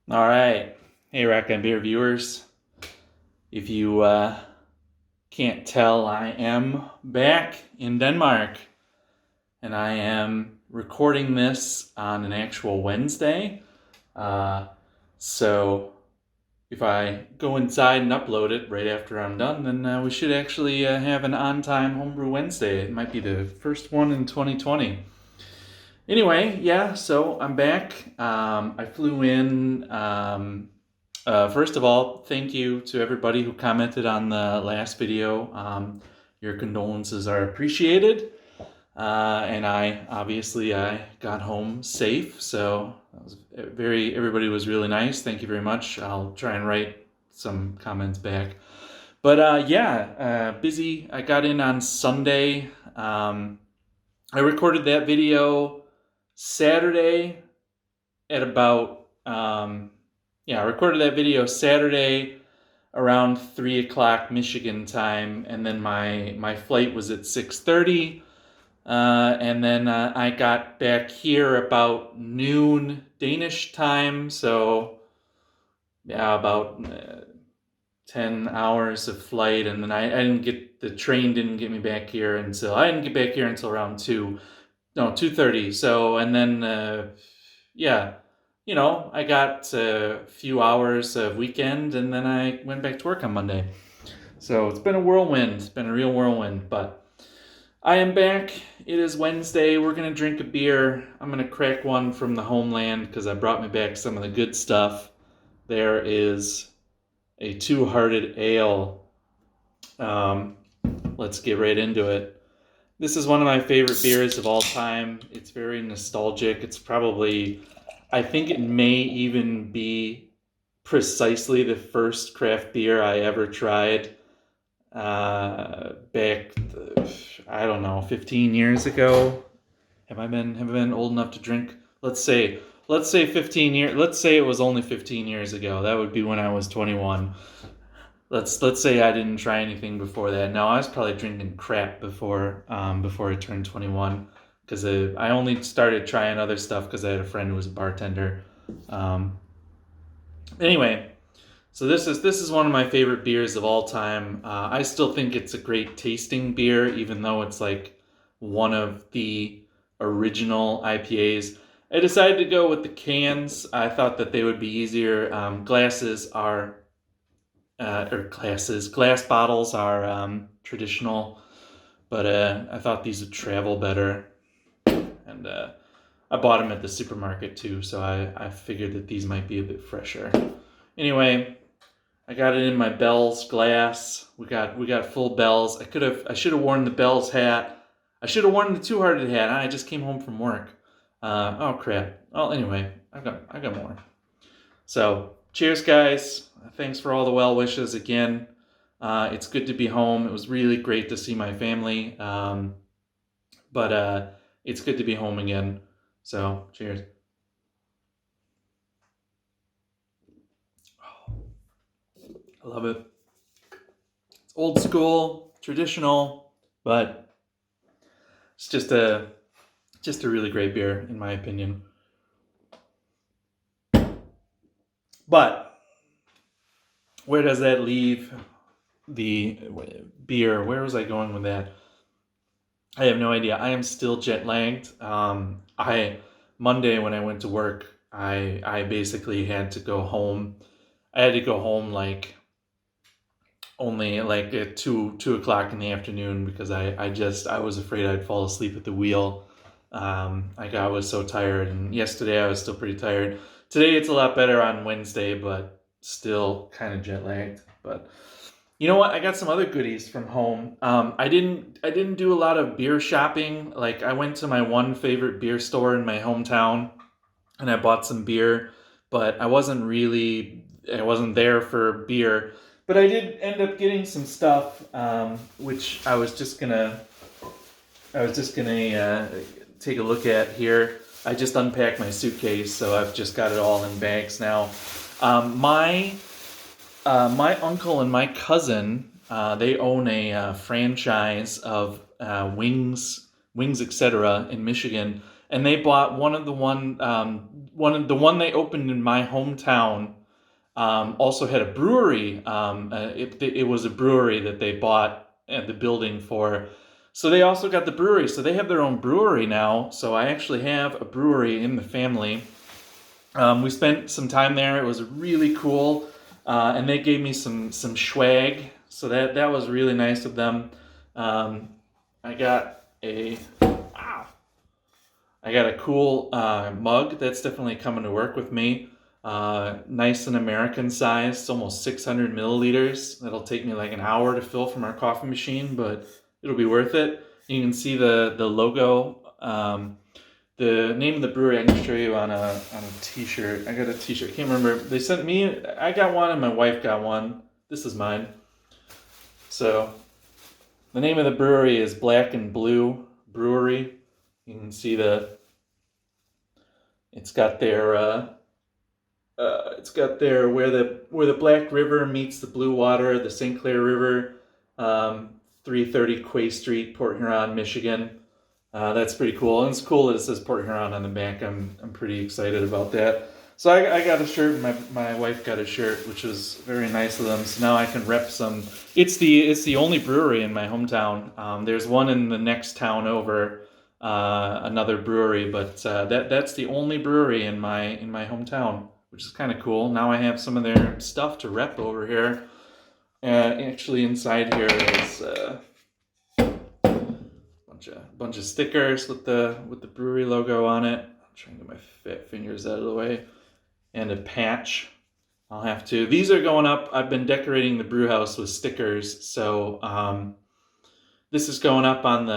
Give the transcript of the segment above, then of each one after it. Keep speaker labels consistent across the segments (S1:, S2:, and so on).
S1: All right. Hey, Rack and Beer viewers. If you can't tell, I am back in Denmark and I am recording this on an actual Wednesday. Uh, so if I go inside and upload it right after I'm done, then we should actually have an on time Homebrew Wednesday. It might be the first one in 2020. Anyway, yeah, so I'm back. I flew in. First of all, thank you to everybody who commented on the last video. Your condolences are appreciated. And I got home safe, so that was everybody was really nice. Thank you very much. I'll try and write some comments back. But busy. I got in on Sunday. I recorded that video Saturday at about I recorded that video Saturday around 3 o'clock Michigan time, and then my flight was at 6:30, and then I got back here about noon Danish time, so yeah, about 10 hours of flight, and then I didn't get the train didn't get me back here until I didn't get back here until around 2:30. So and then yeah, I got a few hours of weekend, and then I went back to work on Monday. So it's been a whirlwind. It's been a real whirlwind, but I am back. It is Wednesday. We're going to drink a beer. I'm going to crack one from the homeland because I brought me back some of the good stuff. There is a Two-Hearted Ale. Let's get right into it. This is one of my favorite beers of all time. It's very nostalgic. It's probably, I think it may even be precisely the first craft beer I ever tried back, I don't know, 15 years ago. Have I been old enough to drink? Let's say 15 years. Let's say it was only 15 years ago. That would be when I was 21. Let's say I didn't try anything before that. No, I was probably drinking crap before I turned 21, because I only started trying other stuff because I had a friend who was a bartender. Um, anyway, so this is one of my favorite beers of all time. I still think it's a great tasting beer, even though it's like one of the original IPAs. I decided to go with the cans. I thought that they would be easier. Glass bottles are traditional, but I thought these would travel better, and I bought them at the supermarket too, so I figured that these might be a bit fresher. Anyway, I got it in my Bell's glass. We got full Bell's. I should have worn the Bell's hat. I should have worn the Two-Hearted hat. I just came home from work. Oh crap. Well, anyway, I got more. So, cheers, guys. Thanks for all the well wishes again. It's good to be home. It was really great to see my family. But it's good to be home again. So, cheers. I love it. It's old school, traditional, but it's just a really great beer in my opinion. But where does that leave the beer? Where was I going with that? I have no idea. I am still jet lagged. I Monday when I went to work, I basically had to go home. I had to go home like only like at 2 o'clock in the afternoon, because I was afraid I'd fall asleep at the wheel. I was so tired, and yesterday I was still pretty tired. Today it's a lot better on Wednesday, but still kind of jet lagged. But you know what? I got some other goodies from home. I didn't do a lot of beer shopping. Like, I went to my one favorite beer store in my hometown, and I bought some beer, but I wasn't there for beer. But I did end up getting some stuff, which I was just gonna take a look at here. I just unpacked my suitcase, so I've just got it all in bags now. My uncle and my cousin, they own a franchise of wings, etc. in Michigan, and they bought one of the one they opened in my hometown. Also had a brewery. It was a brewery that they bought at the building for. So they also got the brewery. So they have their own brewery now. So I actually have a brewery in the family. We spent some time there. It was really cool, and they gave me some swag. So that was really nice of them. I got a cool mug that's definitely coming to work with me. Nice and American size. It's almost 600 milliliters. That'll take me like an hour to fill from our coffee machine, but it'll be worth it. You can see the logo. The name of the brewery I can show you on a t-shirt. I got a t-shirt. I can't remember. They sent me. I got one and my wife got one. This is mine. So the name of the brewery is Black and Blue Brewery. You can see it's got their where the Black River meets the Blue Water, the St. Clair River, 330 Quay Street, Port Huron, Michigan. That's pretty cool, and it's cool that it says Port Huron on the back. I'm pretty excited about that. So I got a shirt, and my wife got a shirt, which was very nice of them. So now I can rep some. It's the only brewery in my hometown. There's one in the next town over, another brewery, but that's the only brewery in my hometown, which is kind of cool. Now I have some of their stuff to rep over here. Actually, inside here is bunch of stickers with the brewery logo on it. I'm trying to get my fat fingers out of the way, and a patch. I'll have to. These are going up. I've been decorating the brew house with stickers, so this is going up on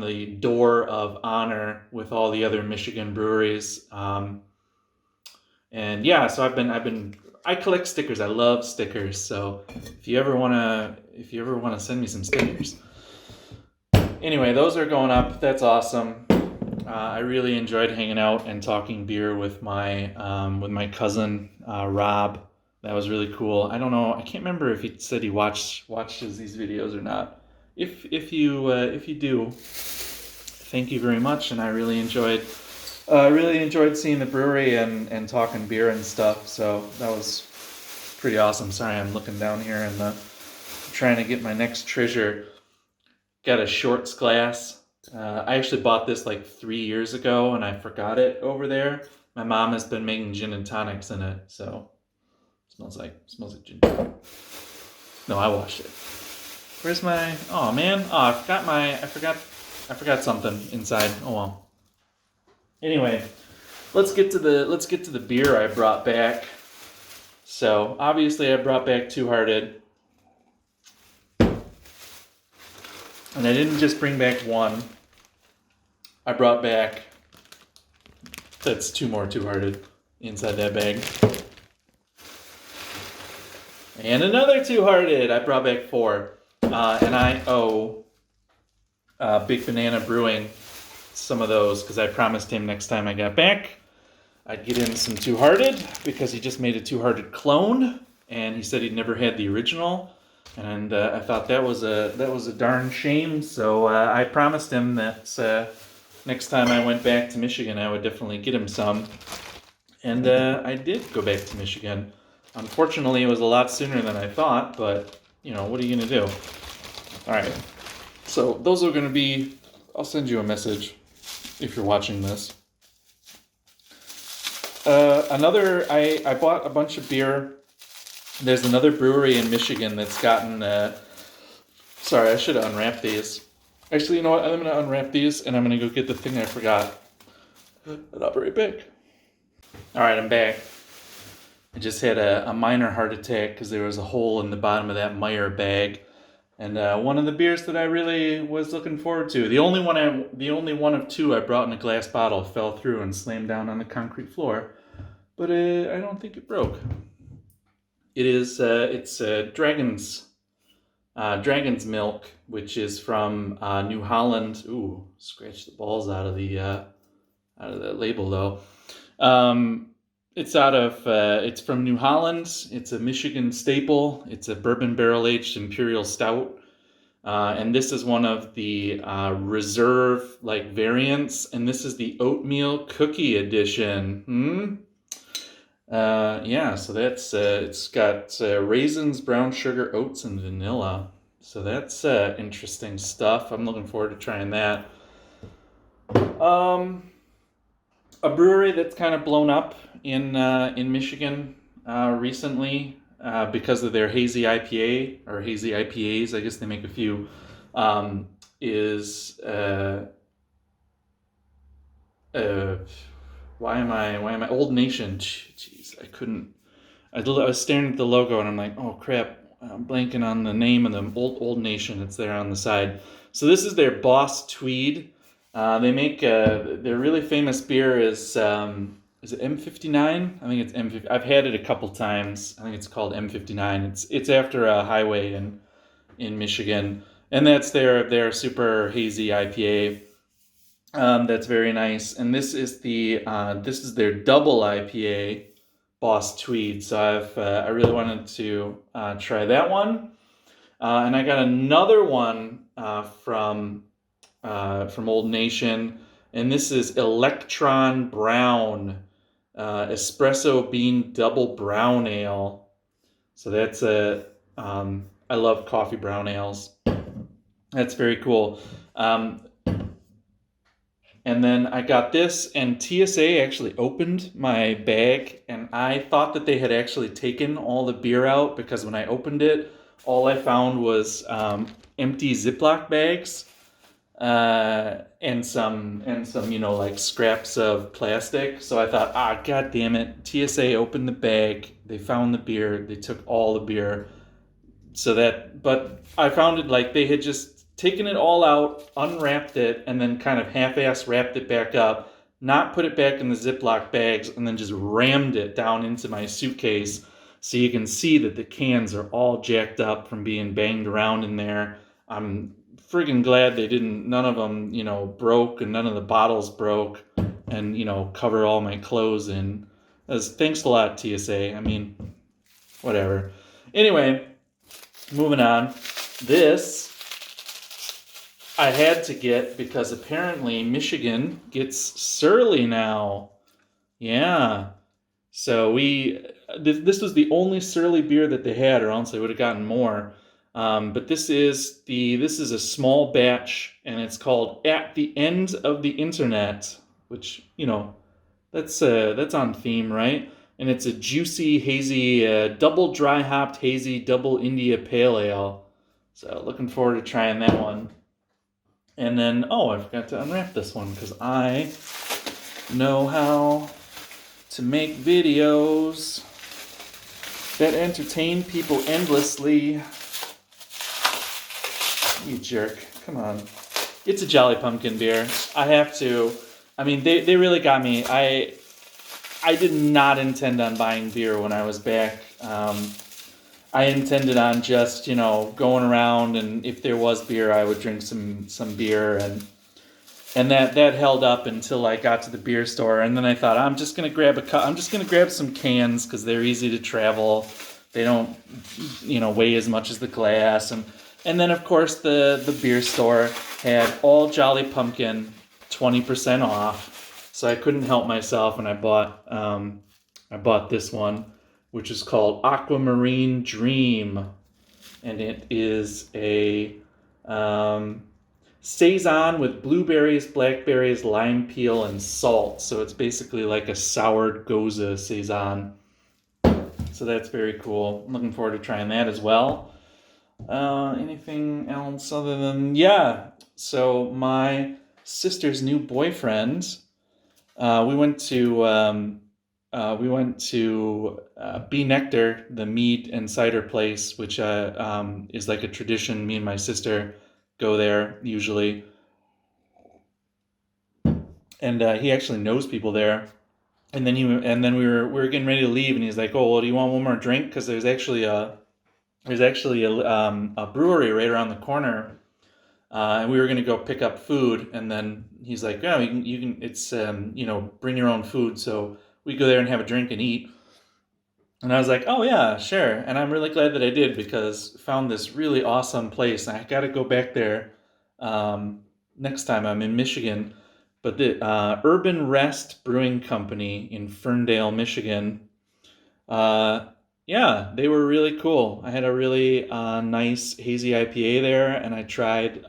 S1: the door of honor with all the other Michigan breweries. And yeah, so I collect stickers. I love stickers. So if you ever wanna send me some stickers. Anyway, those are going up. That's awesome. I really enjoyed hanging out and talking beer with my cousin Rob. That was really cool. I don't know. I can't remember if he said he watches these videos or not. If you do, thank you very much. And I really enjoyed seeing the brewery and talking beer and stuff. So that was pretty awesome. Sorry, I'm looking down here and trying to get my next treasure. Got a Shorts glass. I actually bought this like 3 years ago and I forgot it over there. My mom has been making gin and tonics in it, so it smells like gin. No, I washed it. Where's my? Oh man! Oh, I forgot something inside. Oh well. Anyway, let's get to the beer I brought back. So obviously I brought back Two Hearted. And I didn't just bring back one. I brought back, that's two more Two Hearted inside that bag. And another Two Hearted. I brought back 4. And I owe Big Banana Brewing some of those because I promised him next time I got back I'd get him some Two Hearted because he just made a Two Hearted clone and he said he'd never had the original. And I thought that was a darn shame. So I promised him that next time I went back to Michigan, I would definitely get him some. And I did go back to Michigan. Unfortunately, it was a lot sooner than I thought, but what are you gonna do? All right. So those are gonna be. I'll send you a message if you're watching this. I bought a bunch of beer. There's another brewery in Michigan that's gotten. Sorry, I should have unwrapped these. Actually, you know what? I'm going to unwrap these and I'm going to go get the thing I forgot. I'll be right back. All right, I'm back. I just had a minor heart attack because there was a hole in the bottom of that Meyer bag. And one of the beers that I really was looking forward to, the only one of 2 I brought in a glass bottle, fell through and slammed down on the concrete floor. But I don't think it broke. It is. It's Dragon's Milk, which is from New Holland. Ooh, scratch the balls out of the label though. It's from New Holland. It's a Michigan staple. It's a bourbon barrel aged imperial stout. And this is one of the reserve variants, and this is the oatmeal cookie edition. Yeah, so that's it's got raisins, brown sugar, oats, and vanilla. So that's interesting stuff. I'm looking forward to trying that. A brewery that's kind of blown up in Michigan recently because of their hazy IPA or hazy IPAs. I guess they make a few. Is why am I Old Nation? Jeez, I couldn't. I was staring at the logo and I'm like, oh crap, I'm blanking on the name of them. Old Nation. It's there on the side. So this is their Boss Tweed. They make their really famous beer is it M59? I think it's M50. I've had it a couple times. I think it's called M59. It's after a highway in Michigan, and that's their super hazy IPA. That's very nice. And this is their double IPA, Boss Tweed. So I really wanted to try that one. And I got another one from Old Nation, and this is Electron Brown Espresso Bean Double Brown Ale. So that's I love coffee brown ales. That's very cool. And then I got this, and TSA actually opened my bag, and I thought that they had actually taken all the beer out, because when I opened it, all I found was empty Ziploc bags and some scraps of plastic. So I thought, god damn it, TSA opened the bag, they found the beer, they took all the beer. But I found it like they had just taken it all out, unwrapped it, and then kind of half-ass wrapped it back up, not put it back in the Ziploc bags, and then just rammed it down into my suitcase. So you can see that the cans are all jacked up from being banged around in there. I'm friggin' glad none of them, broke, and none of the bottles broke, and, cover all my clothes in. Thanks a lot, TSA. I mean, whatever. Anyway, moving on. This I had to get because apparently Michigan gets surly now. Yeah. So this was the only surly beer that they had, or else they would have gotten more. But this is a small batch, and it's called At the End of the Internet, which that's on theme, right? And it's a juicy, hazy, double dry hopped hazy double India Pale Ale. So looking forward to trying that one. And then I forgot to unwrap this one because I know how to make videos that entertain people endlessly. You jerk. Come on. It's a Jolly Pumpkin beer. I have to. I mean, they really got me. I did not intend on buying beer when I was back. I intended on just, going around, and if there was beer, I would drink some beer, and that held up until I got to the beer store, and then I thought I'm just gonna grab some cans because they're easy to travel. They don't, weigh as much as the glass, and then of course the beer store had all Jolly Pumpkin 20% off, so I couldn't help myself, and I bought this one, which is called Aquamarine Dream, and it is a saison with blueberries, blackberries, lime peel, and salt. So it's basically like a soured goza saison. So that's very cool. I'm looking forward to trying that as well. Anything else other than So my sister's new boyfriend. We went to Bee Nectar, the mead and cider place, which is like a tradition. Me and my sister go there usually, and he actually knows people there. And then we were getting ready to leave, and he's like, "Oh, well, do you want one more drink? Because there's actually a brewery right around the corner." And we were going to go pick up food, and then he's like, "Yeah, you can. It's bring your own food." So we go there and have a drink and eat. And I was like, oh yeah, sure. And I'm really glad that I did because I found this really awesome place. I got to go back there next time I'm in Michigan. But the Urban Rest Brewing Company in Ferndale, Michigan, uh, yeah, they were really cool. I had a really nice hazy IPA there, and I tried.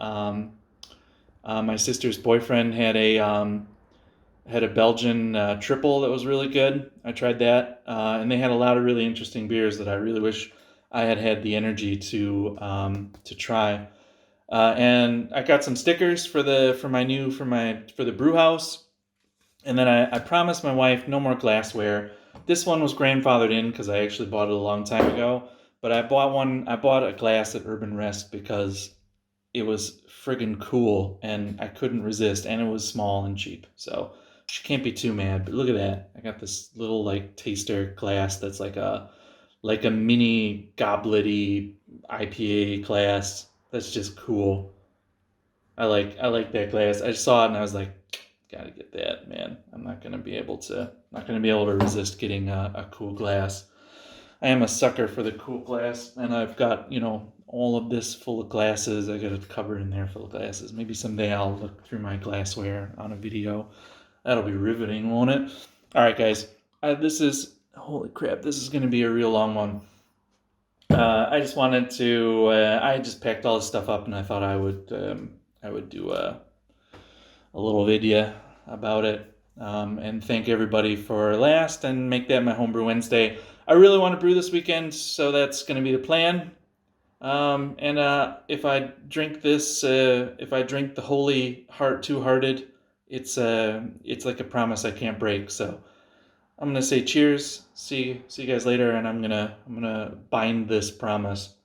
S1: My sister's boyfriend had a Belgian triple that was really good. I tried that, and they had a lot of really interesting beers that I really wish I had had the energy to try. And I got some stickers for the brew house, and then I promised my wife no more glassware. This one was grandfathered in because I actually bought it a long time ago. But I bought one. I bought a glass at Urban Rest because it was friggin' cool and I couldn't resist, and it was small and cheap. So she can't be too mad. But look at that. I got this little like taster glass that's like a mini goblety IPA glass. That's just cool. I like that glass. I saw it and I was like, gotta get that, man. I'm not gonna be able to resist getting a cool glass. I am a sucker for the cool glass, and I've got, all of this full of glasses. I got a cupboard in there full of glasses. Maybe someday I'll look through my glassware on a video. That'll be riveting, won't it? All right, guys. Holy crap, this is going to be a real long one. I just wanted to, I just packed all this stuff up, and I thought I would do a little video about it. And thank everybody for last and make that my homebrew Wednesday. I really want to brew this weekend, so that's going to be the plan. And if I drink the Holy Heart Two Hearted, it's like a promise I can't break. So I'm gonna say cheers. See you guys later, and I'm gonna bind this promise.